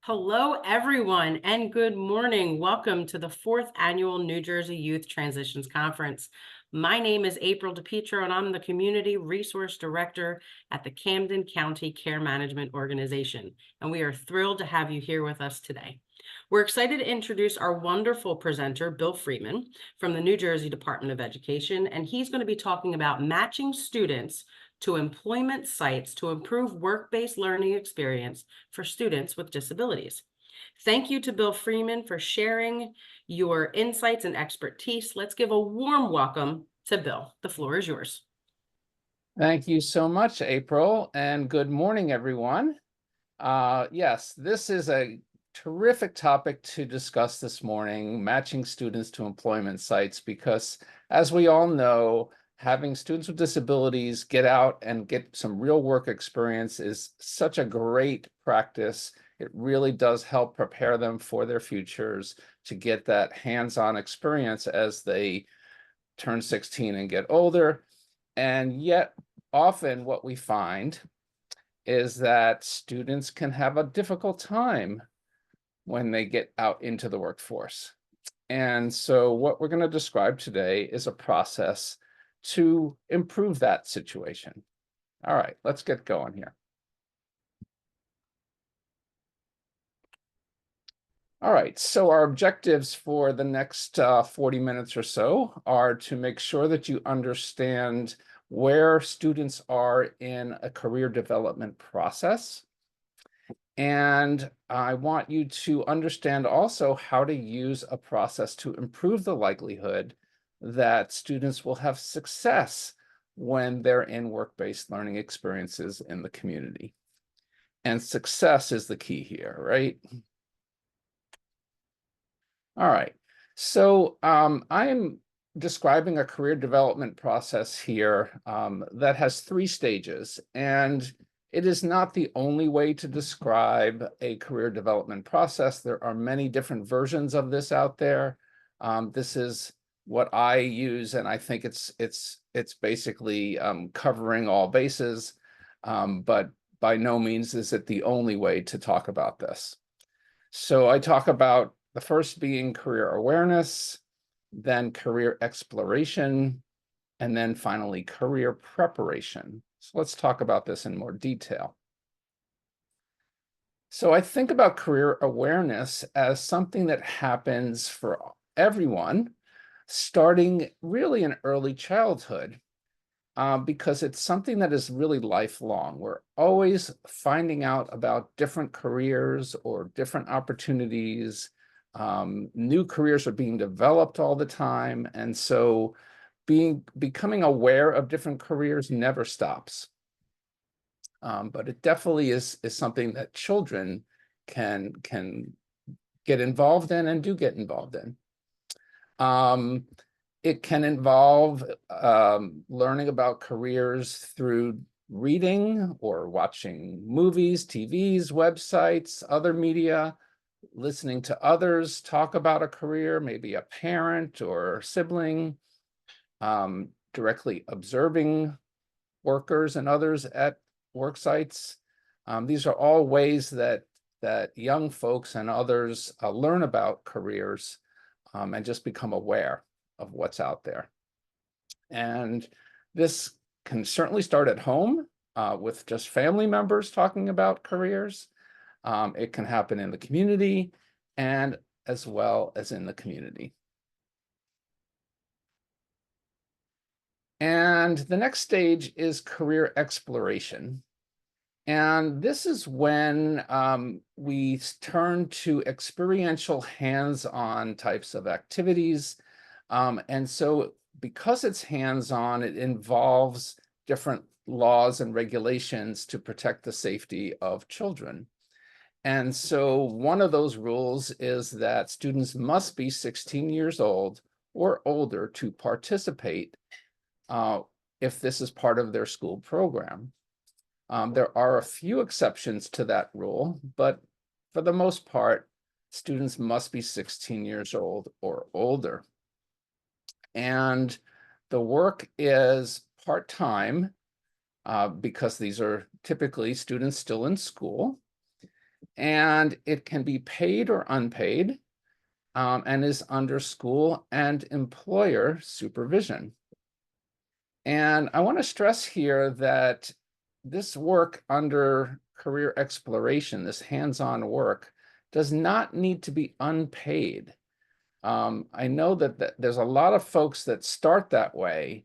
Hello, everyone, and good morning. Welcome to the fourth annual New Jersey Youth Transitions Conference. My name is April DePietro, and I'm the Community Resource Director at the Camden County Care Management Organization, and we are thrilled to have you here with us today. We're excited to introduce our wonderful presenter, Bill Freeman, from the New Jersey Department of Education, and he's going to be talking about matching students to employment sites to improve work-based learning experience for students with disabilities. Thank you to Bill Freeman for sharing your insights and expertise. Let's give a warm welcome to Bill. The floor is yours. Thank you so much, April, and good morning, everyone. Yes, this is a terrific topic to discuss this morning, matching students to employment sites, because as we all know, having students with disabilities get out and get some real work experience is such a great practice. It really does help prepare them for their futures to get that hands-on experience as they turn 16 and get older. And yet, often what we find is that students can have a difficult time when they get out into the workforce. And so what we're going to describe today is a process to improve that situation. All right, let's get going here. All right, so our objectives for the next 40 minutes or so are to make sure that you understand where students are in a career development process. And I want you to understand also how to use a process to improve the likelihood that students will have success when they're in work-based learning experiences in the community. And success is the key here, right? All right, so I am describing a career development process here that has 3 stages, and it is not the only way to describe a career development process. There are many different versions of this out there. This is what I use, and I think it's basically covering all bases, but by no means is it the only way to talk about this. So I talk about the first being career awareness, then career exploration, and then finally career preparation. So let's talk about this in more detail. So I think about career awareness as something that happens for everyone, starting really in early childhood, because it's something that is really lifelong. We're always finding out about different careers or different opportunities. New careers are being developed all the time. And so becoming aware of different careers never stops. But it definitely is something that children can get involved in and do get involved in. It can involve learning about careers through reading or watching movies, TVs, websites, other media, listening to others talk about a career, maybe a parent or sibling, directly observing workers and others at work sites. These are all ways that young folks and others learn about careers and just become aware of what's out there. And this can certainly start at home with just family members talking about careers. It can happen in the community and as well as in the community. And the next stage is career exploration. And this is when we turn to experiential hands-on types of activities. And so because it's hands-on, it involves different laws and regulations to protect the safety of children. And so one of those rules is that students must be 16 years old or older to participate if this is part of their school program. There are a few exceptions to that rule, but for the most part, students must be 16 years old or older. And the work is part-time because these are typically students still in school. and it can be paid or unpaid, and is under school and employer supervision. And I want to stress here that this work under career exploration, this hands-on work, does not need to be unpaid. I know that there's a lot of folks that start that way,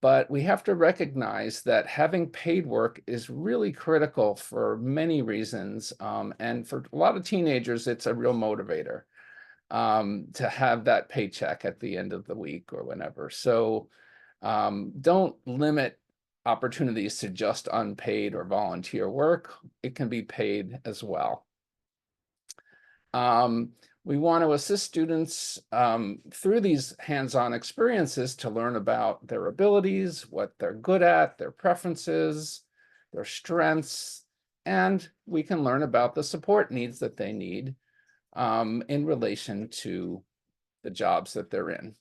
but we have to recognize that having paid work is really critical for many reasons. And for a lot of teenagers, it's a real motivator to have that paycheck at the end of the week or whenever. So don't limit opportunities to just unpaid or volunteer work. It can be paid as well. We want to assist students through these hands-on experiences to learn about their abilities, what they're good at, their preferences, their strengths, and we can learn about the support needs that they need in relation to the jobs that they're in.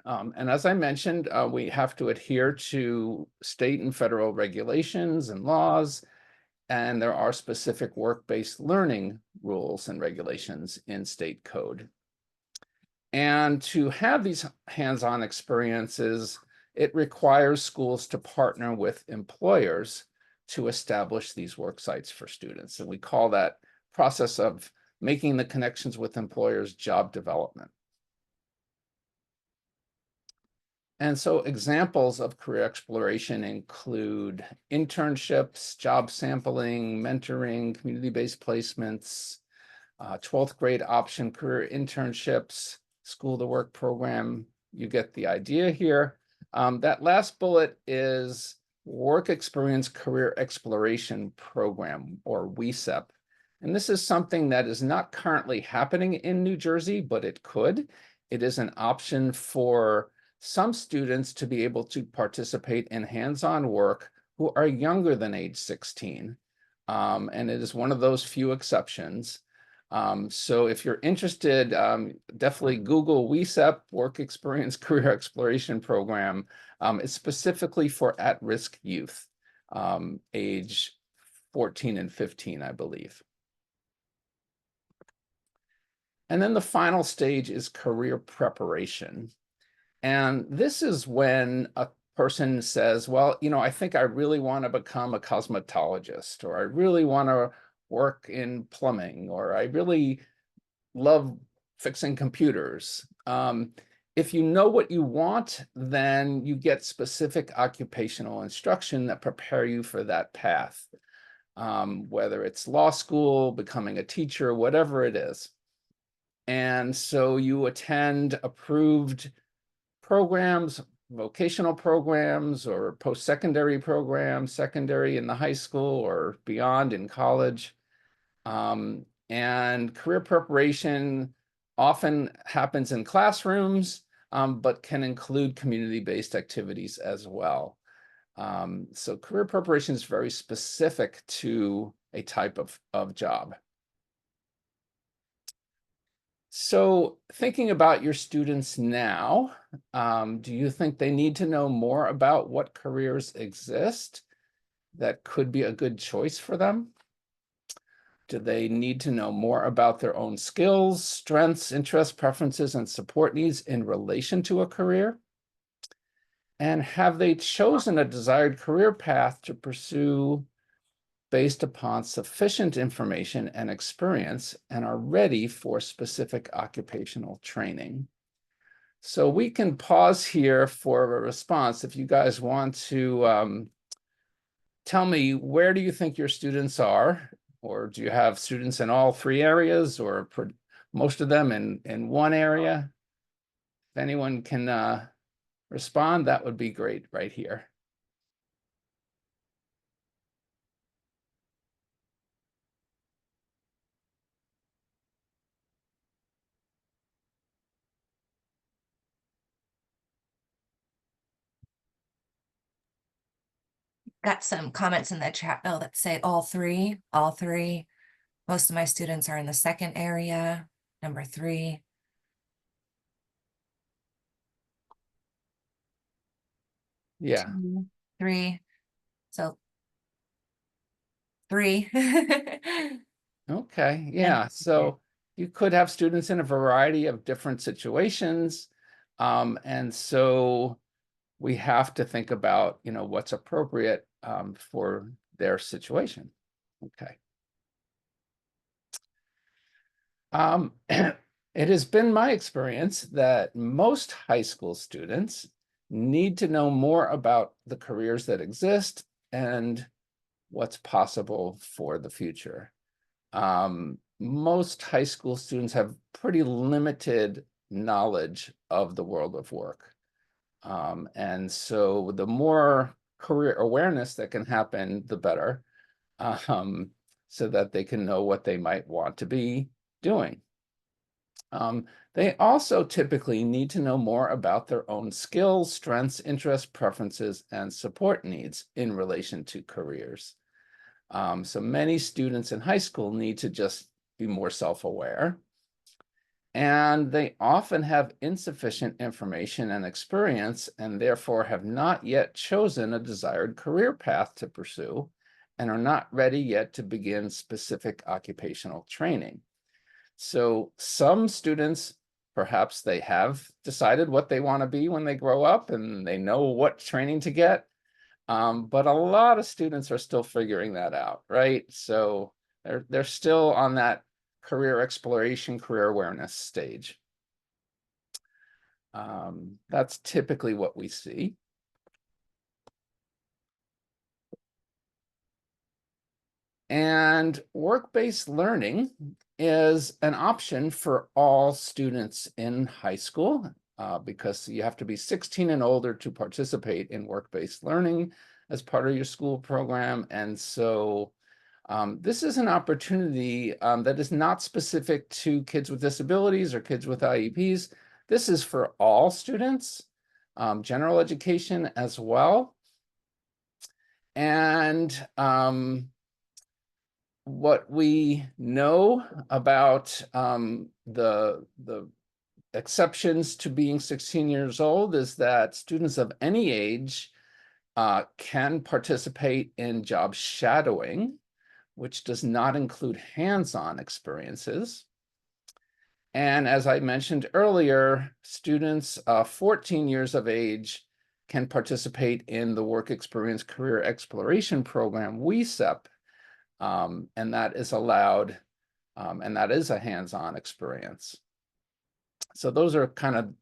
And as I mentioned, we have to adhere to state and federal regulations and laws, and there are specific work-based learning rules and regulations in state code. And to have these hands-on experiences, it requires schools to partner with employers to establish these work sites for students. And we call that process of making the connections with employers job development. And so examples of career exploration include internships, job sampling, mentoring, community-based placements, 12th grade option career internships, school to work program. You get the idea here. That last bullet is work experience career exploration program, or WESEP. And this is something that is not currently happening in New Jersey, but it could. It is an option for some students to be able to participate in hands-on work who are younger than age 16. And it is one of those few exceptions. So if you're interested, definitely Google WESEP, Work Experience Career Exploration Program. It's specifically for at-risk youth, age 14 and 15, I believe. And then the final stage is career preparation. And this is when a person says, well, you know, I think I really want to become a cosmetologist, or I really want to work in plumbing, or I really love fixing computers. If you know what you want, then you get specific occupational instruction that prepare you for that path, whether it's law school, becoming a teacher, whatever it is. And so you attend approved programs, vocational programs, or post-secondary programs, secondary in the high school or beyond in college. And career preparation often happens in classrooms, but can include community-based activities as well. So career preparation is very specific to a type of job. So thinking about your students now, do you think they need to know more about what careers exist that could be a good choice for them? Do they need to know more about their own skills, strengths, interests, preferences, and support needs in relation to a career? And have they chosen a desired career path to pursue based upon sufficient information and experience and are ready for specific occupational training? So we can pause here for a response if you guys want to tell me, where do you think your students are? Or do you have students in all three areas, or most of them in one area? If anyone can respond, that would be great right here. Got some comments in the chat though that say all three. Most of my students are in the second area, number 3. Yeah. 2, 3. So 3. Okay, yeah. So you could have students in a variety of different situations. And so we have to think about, what's appropriate for their situation. Okay. It has been my experience that most high school students need to know more about the careers that exist and what's possible for the future. Most high school students have pretty limited knowledge of the world of work. And so the more career awareness that can happen, the better, so that they can know what they might want to be doing. They also typically need to know more about their own skills, strengths, interests, preferences, and support needs in relation to careers. So many students in high school need to just be more self-aware. And they often have insufficient information and experience, and therefore have not yet chosen a desired career path to pursue, and are not ready yet to begin specific occupational training. So some students, perhaps they have decided what they want to be when they grow up, and they know what training to get. But a lot of students are still figuring that out, right? So they're still on that career exploration, career awareness stage. That's typically what we see. And work-based learning is an option for all students in high school, because you have to be 16 and older to participate in work-based learning as part of your school program. And so this is an opportunity that is not specific to kids with disabilities or kids with IEPs. This is for all students, general education as well. And what we know about the exceptions to being 16 years old is that students of any age can participate in job shadowing, which does not include hands-on experiences. And as I mentioned earlier, students 14 years of age can participate in the Work Experience Career Exploration Program, WESEP, and that is allowed, and that is a hands-on experience. So those are kind of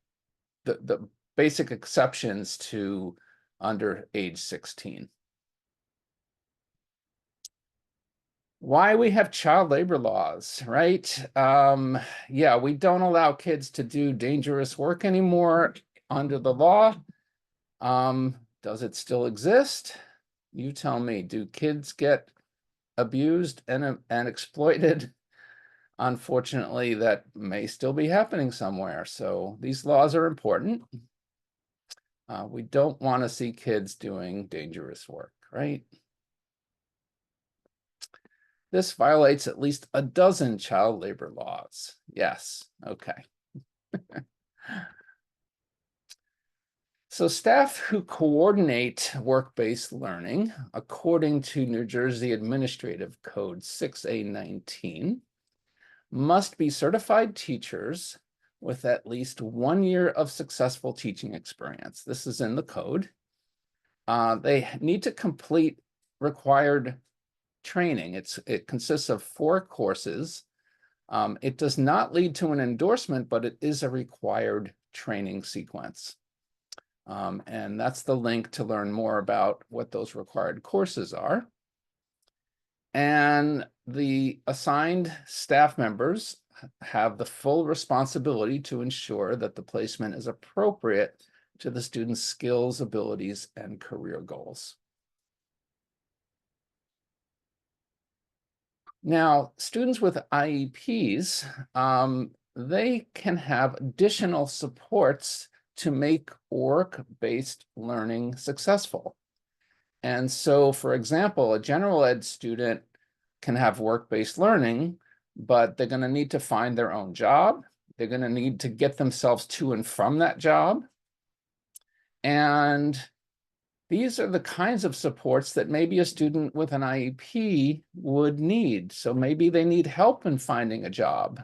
the basic exceptions to under age 16. Why we have child labor laws, right? Yeah, we don't allow kids to do dangerous work anymore under the law. Does it still exist? You tell me. Do kids get abused and exploited? Unfortunately, that may still be happening somewhere. So these laws are important. We don't want to see kids doing dangerous work, right? This violates at least a dozen child labor laws. Yes, okay. So staff who coordinate work-based learning, according to New Jersey Administrative Code 6A19, must be certified teachers with at least 1 year of successful teaching experience. This is in the code. They need to complete required training. It consists of 4 courses. It does not lead to an endorsement, but it is a required training sequence. And that's the link to learn more about what those required courses are. And the assigned staff members have the full responsibility to ensure that the placement is appropriate to the student's skills, abilities, and career goals. Now, students with IEPs, they can have additional supports to make work-based learning successful. And so, for example, a general ed student can have work-based learning, but they're going to need to find their own job. They're going to need to get themselves to and from that job. And these are the kinds of supports that maybe a student with an IEP would need. So maybe they need help in finding a job.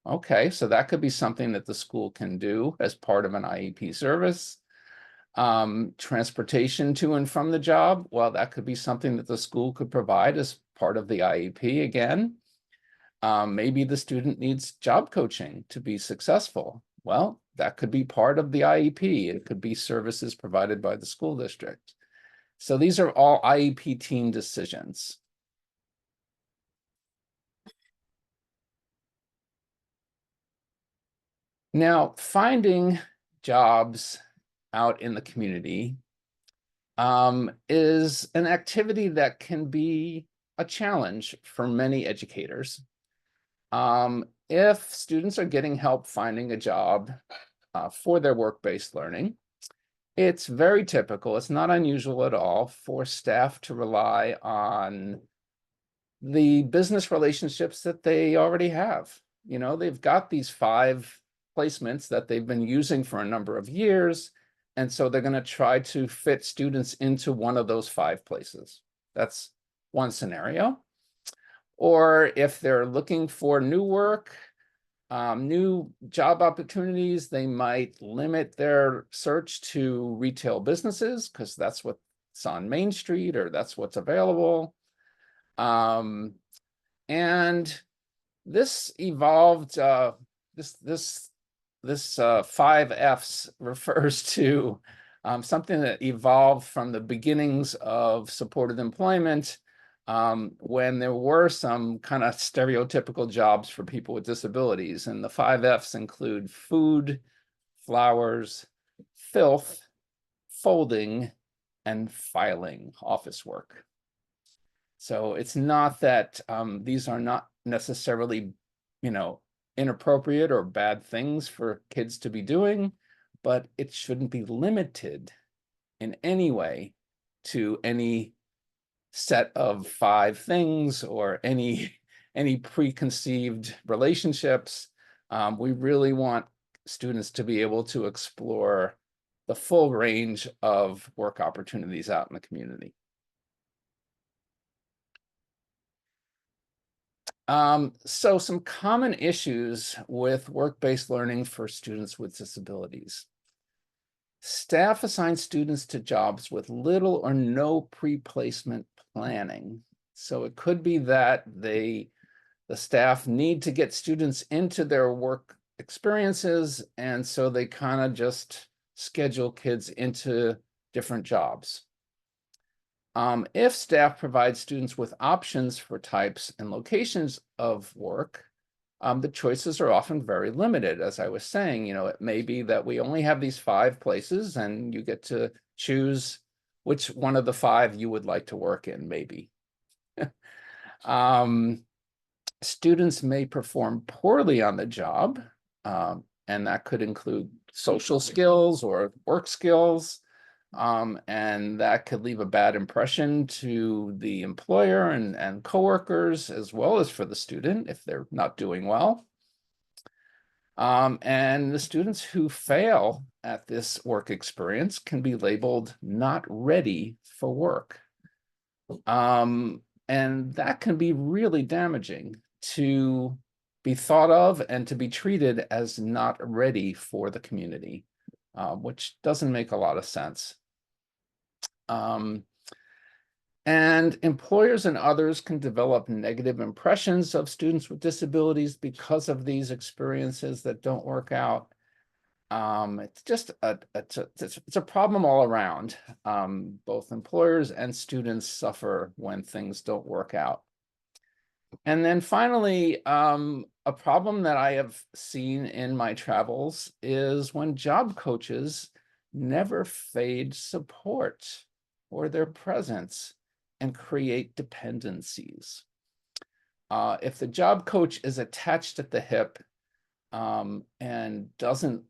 Okay, so that could be something that the school can do as part of an IEP service. Transportation to and from the job, well, that could be something that the school could provide as part of the IEP again. Maybe the student needs job coaching to be successful. Well, that could be part of the IEP. It could be services provided by the school district. So these are all IEP team decisions. Now, finding jobs out in the community is an activity that can be a challenge for many educators. If students are getting help finding a job for their work-based learning, it's very typical, it's not unusual at all for staff to rely on the business relationships that they already have. You know, they've got these 5 placements that they've been using for a number of years, and so they're going to try to fit students into one of those 5 places. That's one scenario. Or if they're looking for new work, new job opportunities, they might limit their search to retail businesses because that's what's on Main Street or that's what's available. And this evolved, this 5 Fs refers to something that evolved from the beginnings of supported employment, when there were some kind of stereotypical jobs for people with disabilities. And the 5 Fs include food, flowers, filth, folding, and filing office work. So it's not that these are not necessarily, you know, inappropriate or bad things for kids to be doing, but it shouldn't be limited in any way to any set of 5 things or any preconceived relationships. We really want students to be able to explore the full range of work opportunities out in the community. So some common issues with work-based learning for students with disabilities. Staff assign students to jobs with little or no pre-placement planning. So it could be that the staff need to get students into their work experiences, and so they kind of just schedule kids into different jobs. If staff provides students with options for types and locations of work, the choices are often very limited. As I was saying, you know, it may be that we only have these 5 places and you get to choose which one of the 5 you would like to work in, maybe. Students may perform poorly on the job, and that could include social skills or work skills. And that could leave a bad impression to the employer and coworkers, as well as for the student if they're not doing well. And the students who fail at this work experience can be labeled not ready for work. And that can be really damaging to be thought of and to be treated as not ready for the community, which doesn't make a lot of sense. And employers and others can develop negative impressions of students with disabilities because of these experiences that don't work out. It's just it's a problem all around. Both employers and students suffer when things don't work out. And then finally, a problem that I have seen in my travels is when job coaches never fade support or their presence and create dependencies. If the job coach is attached at the hip and doesn't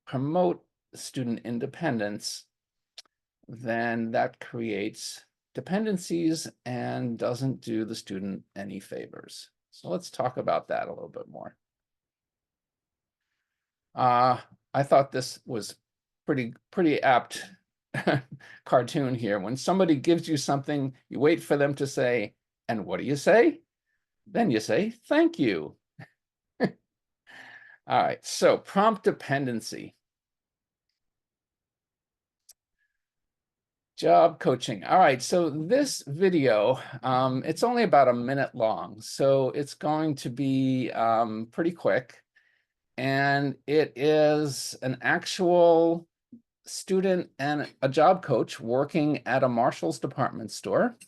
promote student independence, then that creates dependencies and doesn't do the student any favors. So let's talk about that a little bit more. I thought this was pretty apt cartoon here. When somebody gives you something, you wait for them to say, and what do you say? Then you say, thank you. All right, so prompt dependency. Job coaching. All right, so this video, it's only about a minute long, so it's going to be pretty quick. And it is an actual student and a job coach working at a Marshall's department store.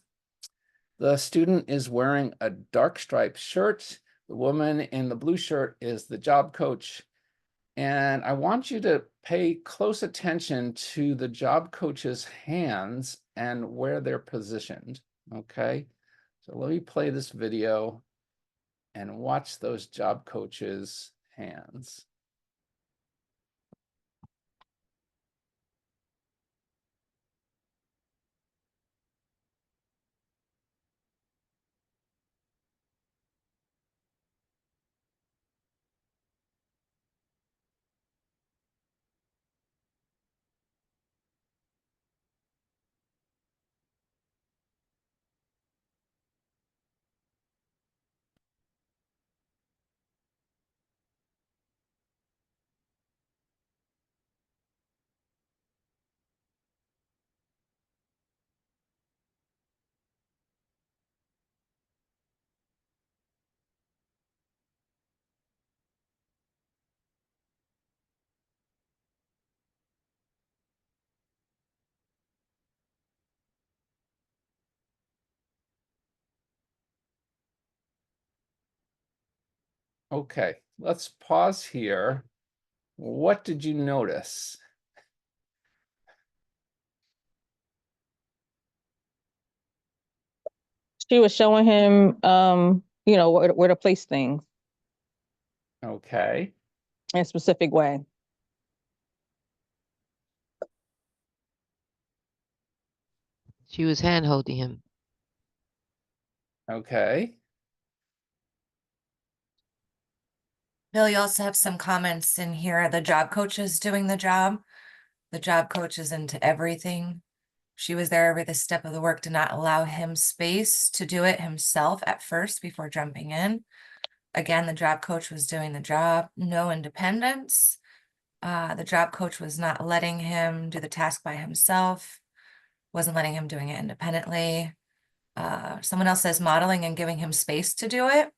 The student is wearing a dark striped shirt. The woman in the blue shirt is the job coach. And I want you to pay close attention to the job coach's hands and where they're positioned, okay? So let me play this video and watch those job coaches' hands. Okay, let's pause here. What did you notice? She was showing him, where to place things Okay, in a specific way. She was hand holding him. okay. Bill, you also have some comments in here. The job coach is doing the job. The job coach is into everything. She was there every step of the work, to not allow him space to do it himself at first before jumping in. Again, the job coach was doing the job, no independence. The job coach was not letting him do the task by himself, wasn't letting him doing it independently. Someone else says modeling and giving him space to do it.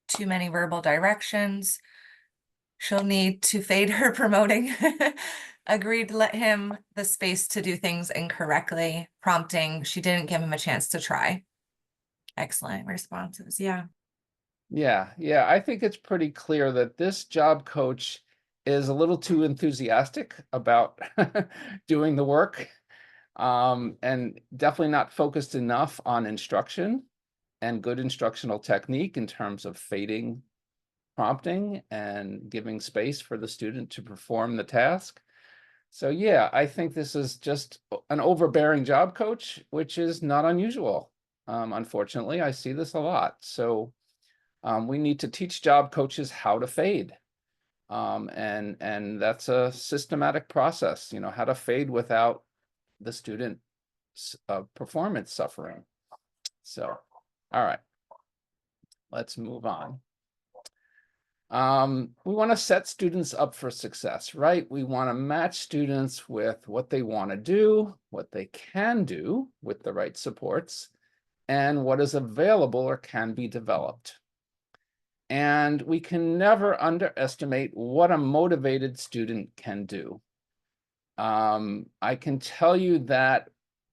Too many verbal directions. She'll need to fade her promoting. Agreed to let him the space to do things incorrectly. Prompting, she didn't give him a chance to try. Excellent responses, yeah. Yeah, I think it's pretty clear that this job coach is a little too enthusiastic about doing the work, and definitely not focused enough on instruction and good instructional technique in terms of fading prompting and giving space for the student to perform the task. So yeah, I think this is just an overbearing job coach, which is not unusual. Unfortunately, I see this a lot. So we need to teach job coaches how to fade. And that's a systematic process, how to fade without the student performance suffering. So, all right, let's move on. We want to set students up for success, right? We want to match students with what they want to do, what they can do with the right supports, and what is available or can be developed. And we can never underestimate what a motivated student can do. I can tell you that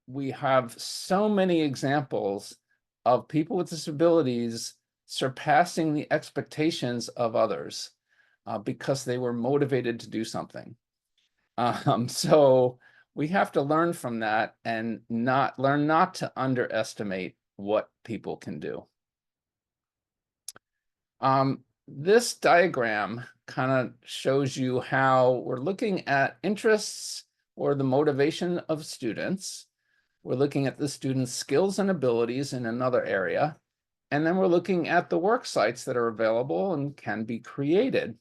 we have so many examples of people with disabilities surpassing the expectations of others because they were motivated to do something. So we have to learn from that and learn not to underestimate what people can do. This diagram kind of shows you how we're looking at interests or the motivation of students. We're looking at the students' skills and abilities in another area. And then we're looking at the work sites that are available and can be created.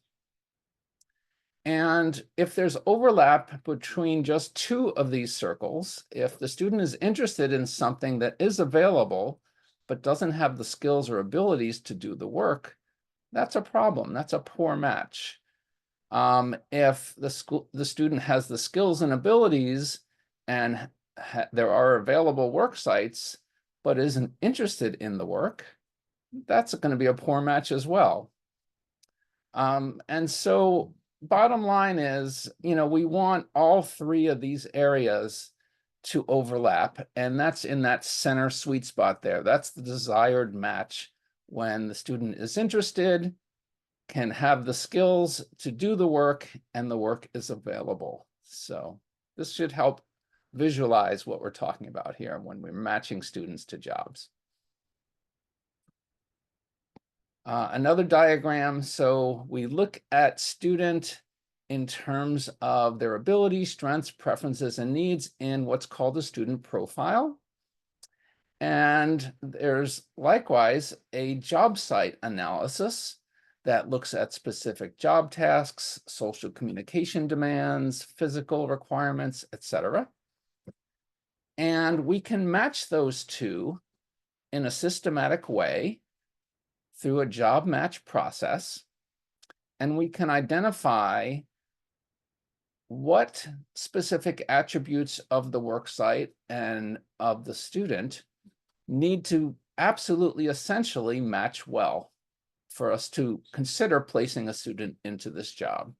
And if there's overlap between just two of these circles, if the student is interested in something that is available, but doesn't have the skills or abilities to do the work, that's a problem. That's a poor match. If the student has the skills and abilities and there are available work sites, but isn't interested in the work, that's going to be a poor match as well. And so bottom line is, we want all three of these areas to overlap, and that's in that center sweet spot there. That's the desired match when the student is interested, can have the skills to do the work, and the work is available. So this should help visualize what we're talking about here when we're matching students to jobs. Another diagram. So we look at student in terms of their abilities, strengths, preferences, and needs in what's called a student profile. And there's likewise a job site analysis that looks at specific job tasks, social communication demands, physical requirements, etc. And we can match those two in a systematic way through a job match process, and we can identify what specific attributes of the work site and of the student need to absolutely essentially match well for us to consider placing a student into this job.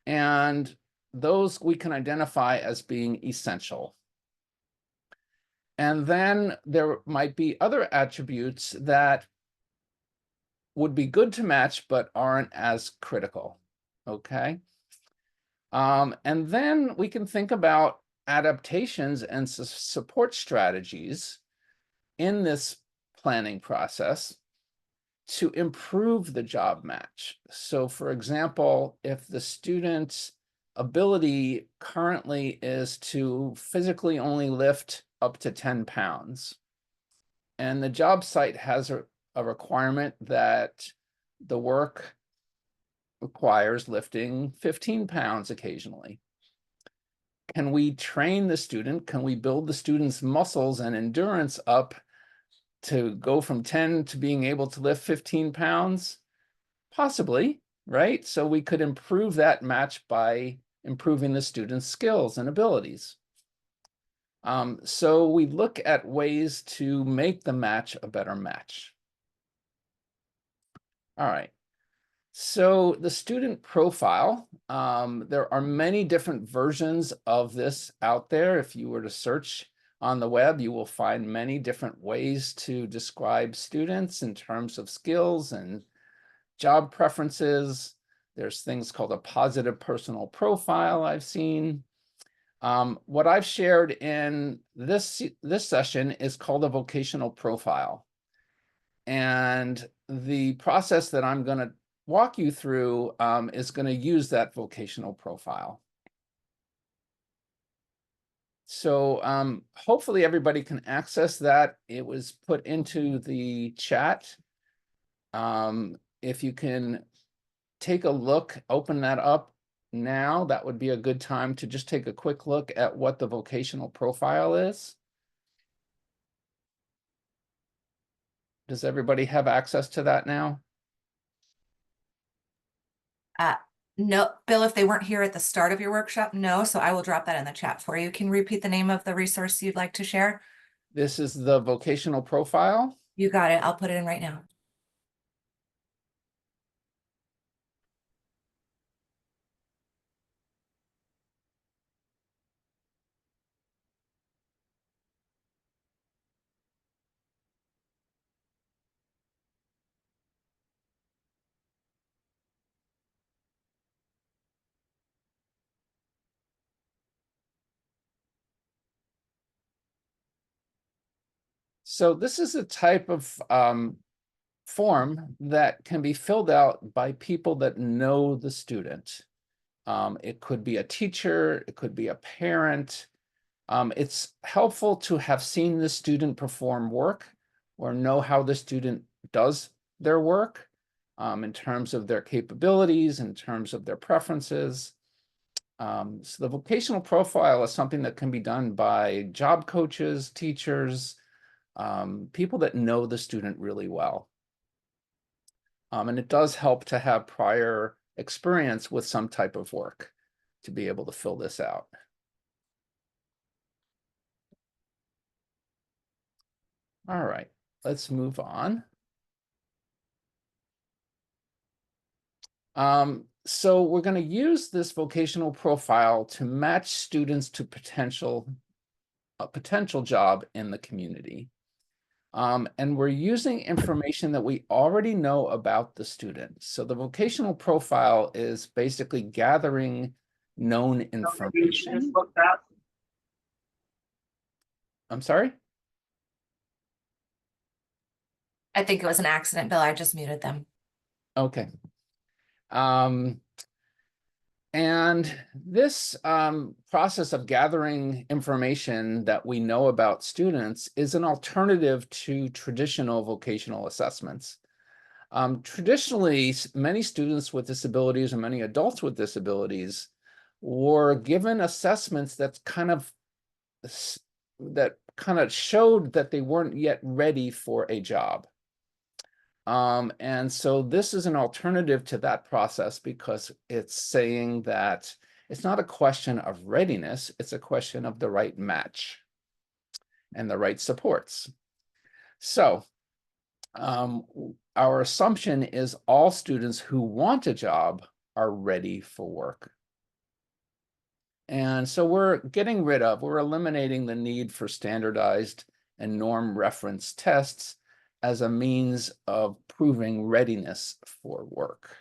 And those we can identify as being essential. And then there might be other attributes that would be good to match, but aren't as critical, okay? And then we can think about adaptations and support strategies in this planning process to improve the job match. So for example, if the student's ability currently is to physically only lift up to 10 pounds, and the job site has a requirement that the work requires lifting 15 pounds occasionally. Can we train the student? Can we build the student's muscles and endurance up to go from 10 to being able to lift 15 pounds? Possibly, right? So we could improve that match by improving the student's skills and abilities. So we look at ways to make the match a better match. All right. So the student profile, there are many different versions of this out there. If you were to search on the web, you will find many different ways to describe students in terms of skills and job preferences. There's things called a positive personal profile I've seen. What I've shared in this session is called a vocational profile. And the process that I'm going to walk you through is going to use that vocational profile. So hopefully everybody can access that. It was put into the chat. If you can take a look, open that up now, that would be a good time to just take a quick look at what the vocational profile is. Does everybody have access to that now? No, Bill, if they weren't here at the start of your workshop, no, so I will drop that in the chat for you. Can you repeat the name of the resource you'd like to share? This is the vocational profile. You got it. I'll put it in right now. So this is a type of form that can be filled out by people that know the student. It could be a teacher, it could be a parent. It's helpful to have seen the student perform work or know how the student does their work. in terms of their capabilities, in terms of their preferences. So the vocational profile is something that can be done by job coaches, teachers, people that know the student really well. And it does help to have prior experience with some type of work to be able to fill this out. All right, let's move on. So we're going to use this vocational profile to match students to a potential job in the community. And we're using information that we already know about the student. So the vocational profile is basically gathering known information. I'm sorry? I think it was an accident, Bill. I just muted them. Okay. And this process of gathering information that we know about students is an alternative to traditional vocational assessments. Traditionally, many students with disabilities and many adults with disabilities were given assessments that kind of showed that they weren't yet ready for a job. And so this is an alternative to that process because it's saying that it's not a question of readiness, it's a question of the right match and the right supports. So our assumption is all students who want a job are ready for work. And so we're eliminating the need for standardized and norm reference tests as a means of proving readiness for work.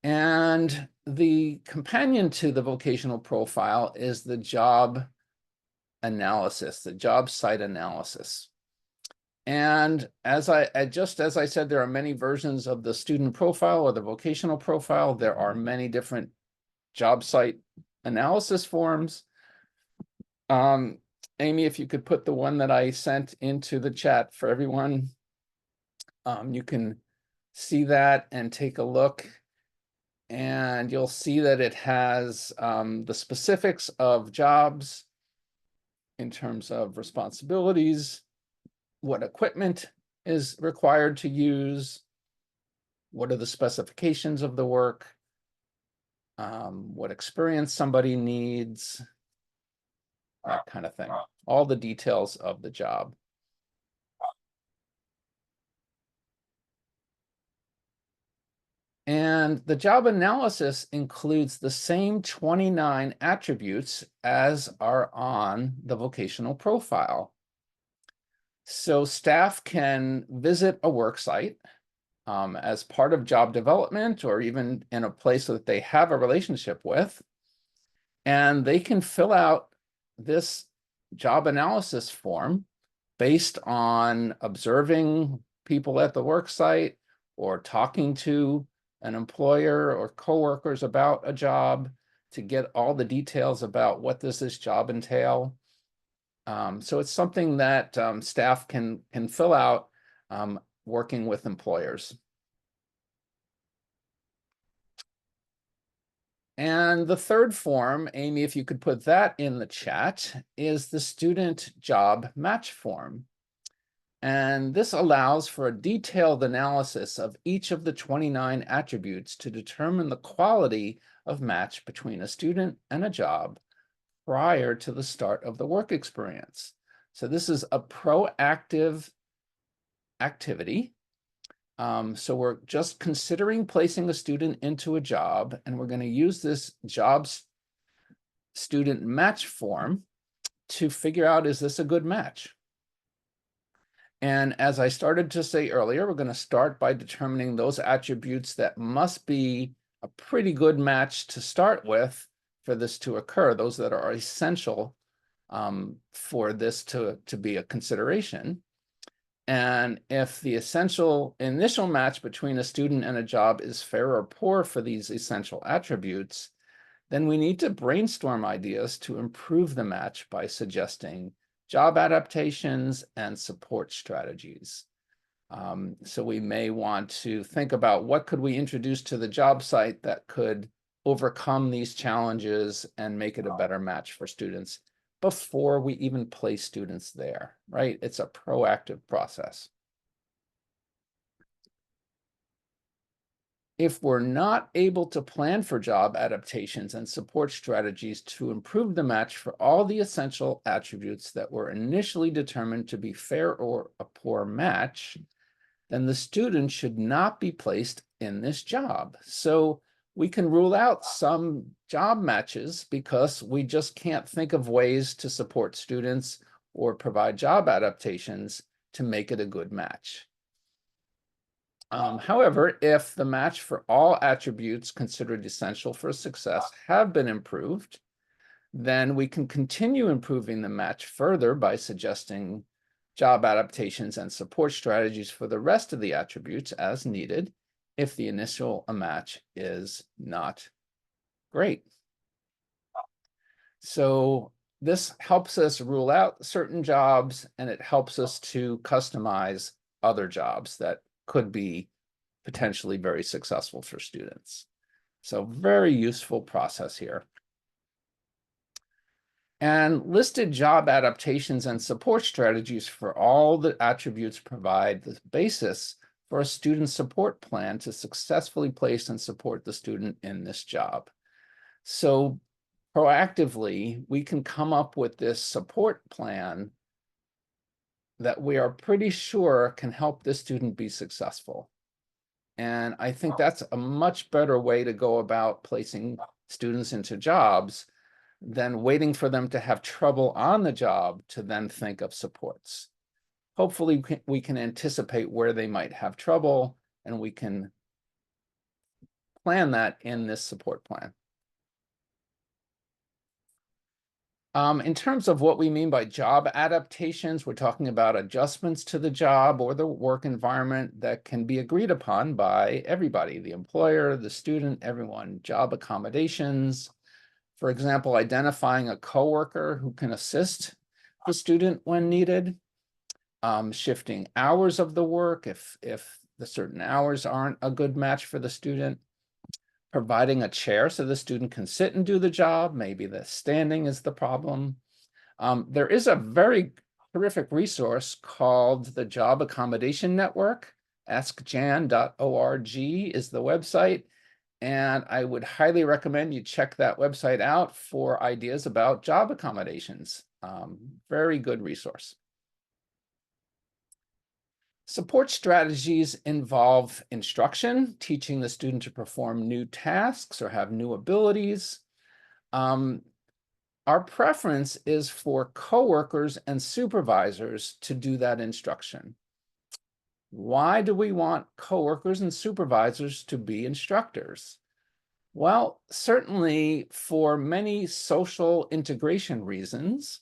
And the companion to the vocational profile is the job analysis, the job site analysis. And as I said, there are many versions of the student profile or the vocational profile. There are many different job site analysis forms. Amy, if you could put the one that I sent into the chat for everyone, you can see that and take a look. And you'll see that it has the specifics of jobs in terms of responsibilities, what equipment is required to use, what are the specifications of the work, what experience somebody needs, that kind of thing. All the details of the job. And the job analysis includes the same 29 attributes as are on the vocational profile. So staff can visit a work site as part of job development or even in a place that they have a relationship with, and they can fill out this job analysis form based on observing people at the work site or talking to an employer or coworkers about a job to get all the details about what does this job entail. So it's something that staff can fill out working with employers. And the third form, Amy, if you could put that in the chat, is the student job match form. And this allows for a detailed analysis of each of the 29 attributes to determine the quality of match between a student and a job prior to the start of the work experience. So this is a proactive activity. So we're just considering placing a student into a job, and we're going to use this jobs student match form to figure out, is this a good match? And as I started to say earlier, we're going to start by determining those attributes that must be a pretty good match to start with for this to occur, those that are essential for this to be a consideration. And if the essential initial match between a student and a job is fair or poor for these essential attributes, then we need to brainstorm ideas to improve the match by suggesting job adaptations and support strategies. So we may want to think about what could we introduce to the job site that could overcome these challenges and make it a better match for students before we even place students there, right? It's a proactive process. If we're not able to plan for job adaptations and support strategies to improve the match for all the essential attributes that were initially determined to be fair or a poor match, then the student should not be placed in this job. So we can rule out some job matches because we just can't think of ways to support students or provide job adaptations to make it a good match. However, if the match for all attributes considered essential for success have been improved, then we can continue improving the match further by suggesting job adaptations and support strategies for the rest of the attributes as needed if the initial match is not great. So this helps us rule out certain jobs, and it helps us to customize other jobs that could be potentially very successful for students. So very useful process here. And listed job adaptations and support strategies for all the attributes provide the basis for a student support plan to successfully place and support the student in this job. So proactively, we can come up with this support plan that we are pretty sure can help the student be successful. And I think that's a much better way to go about placing students into jobs than waiting for them to have trouble on the job to then think of supports. Hopefully we can anticipate where they might have trouble, and we can plan that in this support plan. In terms of what we mean by job adaptations, we're talking about adjustments to the job or the work environment that can be agreed upon by everybody, the employer, the student, everyone. Job accommodations, for example, identifying a coworker who can assist the student when needed, shifting hours of the work if the certain hours aren't a good match for the student, providing a chair so the student can sit and do the job. Maybe the standing is the problem. There is a very terrific resource called the Job Accommodation Network. AskJan.org is the website. And I would highly recommend you check that website out for ideas about job accommodations. Very good resource. Support strategies involve instruction, teaching the student to perform new tasks or have new abilities. Our preference is for coworkers and supervisors to do that instruction. Why do we want coworkers and supervisors to be instructors? Well, certainly for many social integration reasons,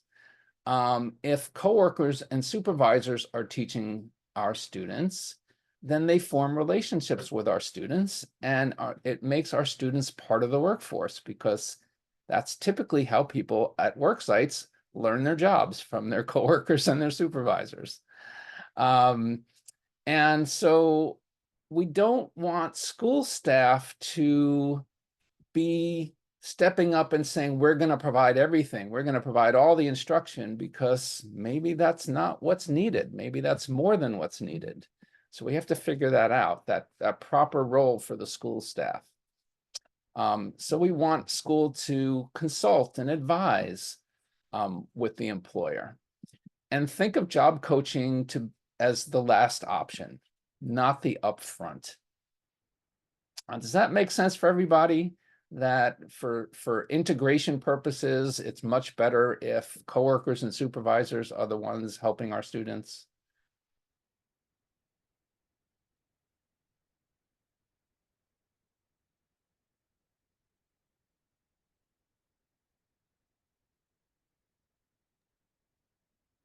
if coworkers and supervisors are teaching our students, then they form relationships with our students, and it makes our students part of the workforce, because that's typically how people at work sites learn their jobs, from their coworkers and their supervisors. And so we don't want school staff to be stepping up and saying, we're going to provide everything. We're going to provide all the instruction, because maybe that's not what's needed. Maybe that's more than what's needed. So we have to figure that out, that proper role for the school staff. So we want school to consult and advise with the employer, and think of job coaching as the last option, not the upfront. Does that make sense for everybody? That for integration purposes, it's much better if coworkers and supervisors are the ones helping our students?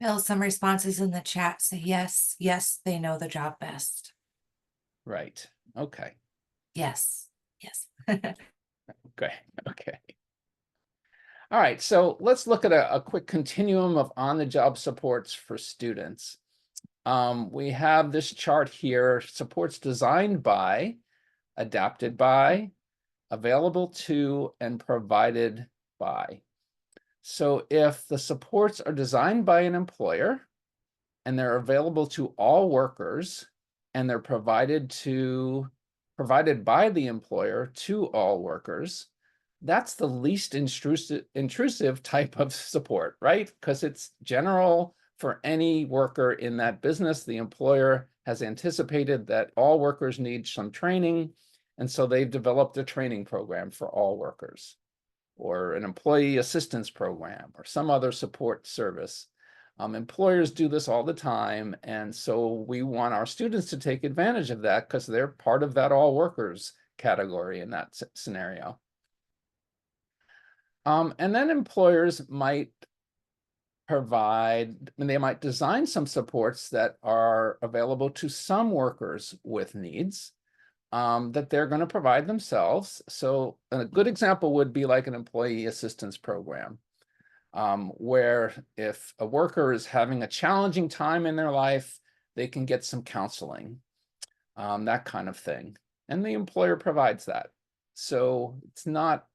Bill, some responses in the chat say yes, yes, they know the job best. Right. Okay. Yes, yes. Okay. Okay. All right. So let's look at a quick continuum of on-the-job supports for students. we have this chart here, supports designed by, adapted by, available to, and provided by. So if the supports are designed by an employer and they're available to all workers and they're provided by the employer to all workers, that's the least intrusive type of support, right? Because it's general for any worker in that business. The employer has anticipated that all workers need some training, and so they've developed a training program for all workers, or an employee assistance program, or some other support service. Employers do this all the time, and so we want our students to take advantage of that because they're part of that all workers category in that scenario. And then employers might provide, and they might design some supports that are available to some workers with needs that they're going to provide themselves. So a good example would be like an employee assistance program, where if a worker is having a challenging time in their life, they can get some counseling, that kind of thing. And the employer provides that. So it's not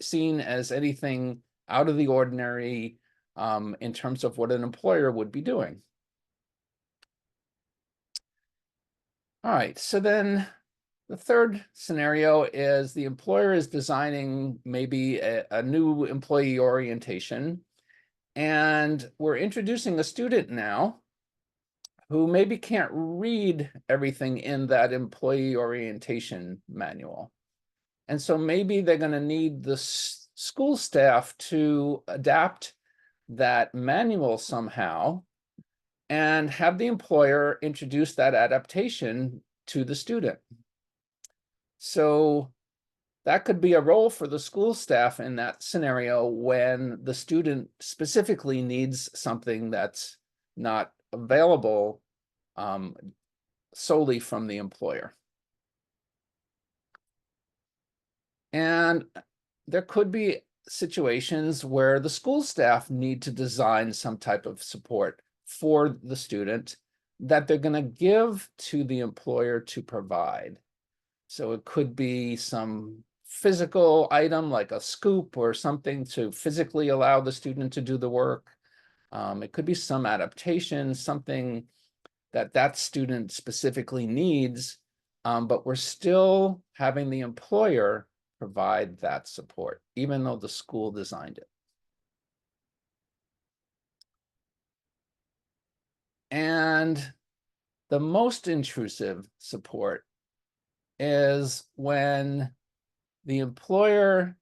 seen as anything out of the ordinary in terms of what an employer would be doing. All right, so then the third scenario is the employer is designing maybe a new employee orientation, and we're introducing a student now who maybe can't read everything in that employee orientation manual. And so maybe they're going to need the school staff to adapt that manual somehow and have the employer introduce that adaptation to the student. So that could be a role for the school staff in that scenario when the student specifically needs something that's not available solely from the employer. And there could be situations where the school staff need to design some type of support for the student that they're going to give to the employer to provide. So it could be some physical item like a scoop or something to physically allow the student to do the work. It could be some adaptation, something that student specifically needs, but we're still having the employer provide that support, even though the school designed it. And the most intrusive support is when the employer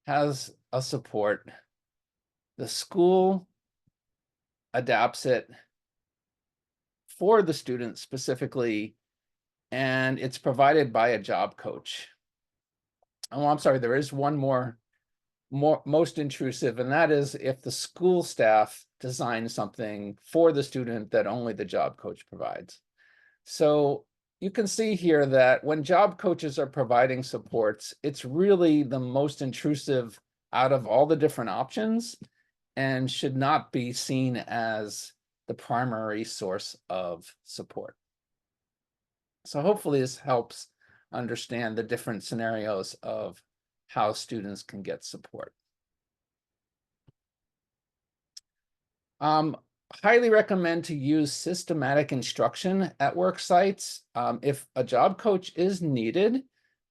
has a support, the school adapts it for the student specifically, and it's provided by a job coach. Oh, I'm sorry, there is one more most intrusive, and that is if the school staff designs something for the student that only the job coach provides. So you can see here that when job coaches are providing supports, it's really the most intrusive out of all the different options and should not be seen as the primary source of support. So hopefully this helps understand the different scenarios of how students can get support. Highly recommend to use systematic instruction at work sites. If a job coach is needed,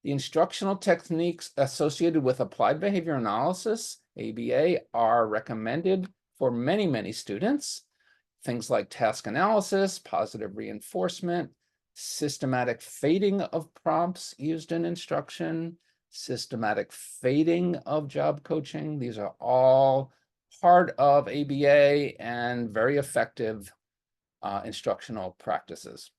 the instructional techniques associated with applied behavior analysis, ABA, are recommended for many, many students. Things like task analysis, positive reinforcement, systematic fading of prompts used in instruction, systematic fading of job coaching. These are all part of ABA and very effective instructional practices.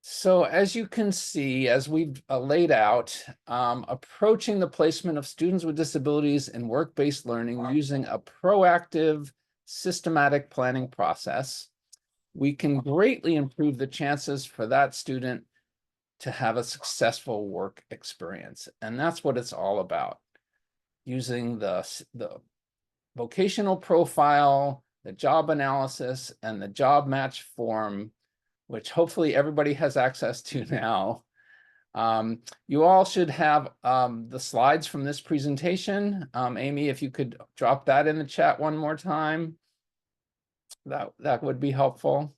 So as you can see, as we've laid out, approaching the placement of students with disabilities in work-based learning using a proactive, systematic planning process, we can greatly improve the chances for that student to have a successful work experience. And that's what it's all about. Using the vocational profile, the job analysis, and the job match form, which hopefully everybody has access to now. You all should have the slides from this presentation. Amy, if you could drop that in the chat one more time, that would be helpful.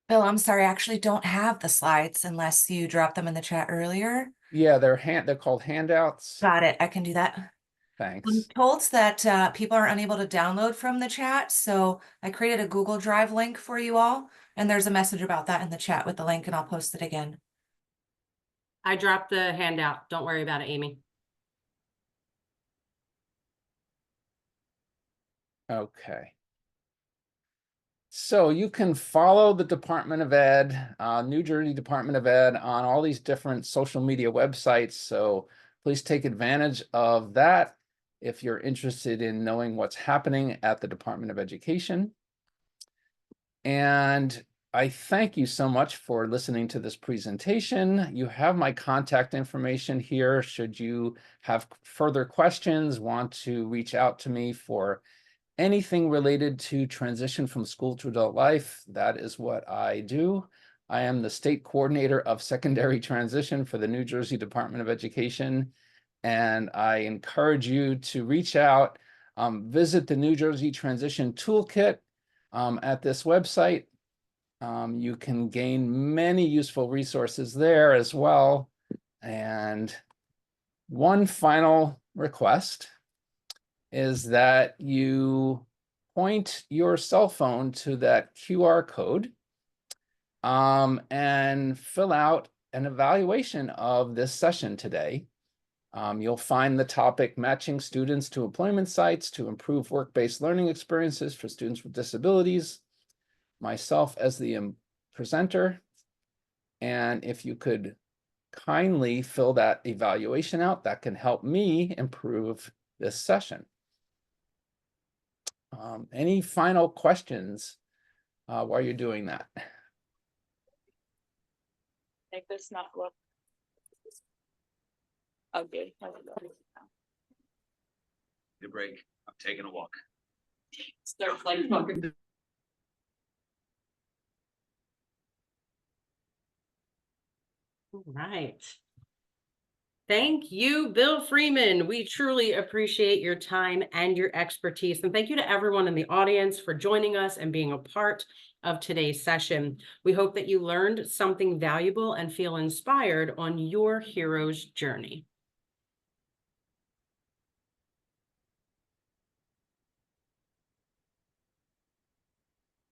Bill, I'm sorry, I actually don't have the slides unless you dropped them in the chat earlier. Yeah, they're called handouts. Got it, I can do that. I'm Thanks. told that people are unable to download from the chat, so I created a Google Drive link for you all, and there's a message about that in the chat with the link, and I'll post it again. I dropped the handout. Don't worry about it, Amy. Okay. So you can follow the Department of Ed, New Jersey Department of Ed, on all these different social media websites. So please take advantage of that if you're interested in knowing what's happening at the Department of Education. And I thank you so much for listening to this presentation. You have my contact information here. Should you have further questions, want to reach out to me for anything related to transition from school to adult life, that is what I do. I am the state coordinator of secondary transition for the New Jersey Department of Education, and I encourage you to reach out, visit the New Jersey Transition Toolkit at this website. You can gain many useful resources there as well. And one final request is that you point your cell phone to that QR code and fill out an evaluation of this session today. You'll find the topic matching students to employment sites to improve work-based learning experiences for students with disabilities, myself as the presenter. And if you could kindly fill that evaluation out, that can help me improve this session. Any final questions while you're doing that? Make this not look. Okay. Good break. I'm taking a walk. Start like talking. All right. Thank you, Bill Freeman. We truly appreciate your time and your expertise. And thank you to everyone in the audience for joining us and being a part of today's session. We hope that you learned something valuable and feel inspired on your hero's journey.